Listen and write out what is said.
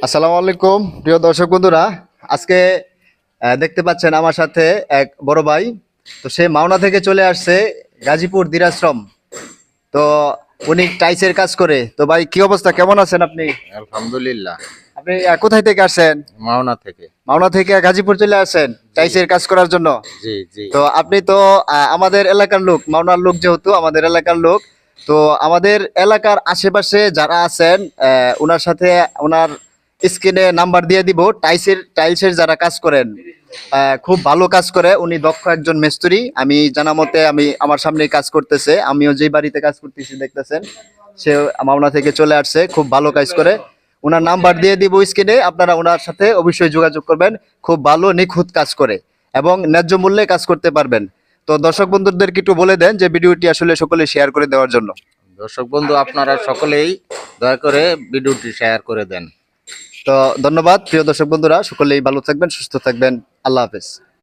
আসসালামু আলাইকুম প্রিয় দর্শক বন্ধুরা। আজকে দেখতে পাচ্ছেন আমার সাথে এক বড় ভাই। তো সে মাওনা থেকে চলে আসছে গাজীপুর দিরাশ্রম। তো উনি টাইসের কাজ করে। তো ভাই কি অবস্থা, কেমন আছেন আপনি? আলহামদুলিল্লাহ। আপনি কোথায় থেকে আসছেন? মাওনা থেকে। মাওনা থেকে গাজীপুর চলে আসছেন জি টাইসের কাজ করার জন্য। জি জি। তো আপনি তো আমাদের এলাকার লোক, মাওনার লোক, যেহেতু আমাদের এলাকার লোক। তো আমাদের এলাকার আশেপাশে যারা আছেন ওনার সাথে ওনার স্ক্রিনে নাম্বার দিয়ে দিব। টাইলসের যারা কাজ করেন, খুব ভালো কাজ করে, উনি দক্ষ একজন মিস্ত্রি। আমি জানা মতে আমি আমার সামনে কাজ করতেছে, আমিও যে বাড়িতে কাজ করতেছি দেখতেছেন, সে মাওনা থেকে চলে আসছে, খুব ভালো কাজ করে। ওনার নাম্বার দিয়ে দিব স্ক্রিনে, আপনারা ওনার সাথে অবশ্যই যোগাযোগ করবেন। খুব ভালো নিখুঁত কাজ করে এবং ন্যায্য মূল্যে কাজ করতে পারবেন। তো দর্শক বন্ধুদেরকে একটু বলে দেন যে ভিডিওটি আসলে সকলে শেয়ার করে দেওয়ার জন্য। দর্শক বন্ধু, আপনারা সকলেই দয়া করে ভিডিওটি শেয়ার করে দেন। তো ধন্যবাদ প্রিয় দর্শক বন্ধুরা, সকলেই ভালো থাকবেন, সুস্থ থাকবেন। আল্লাহ হাফেজ।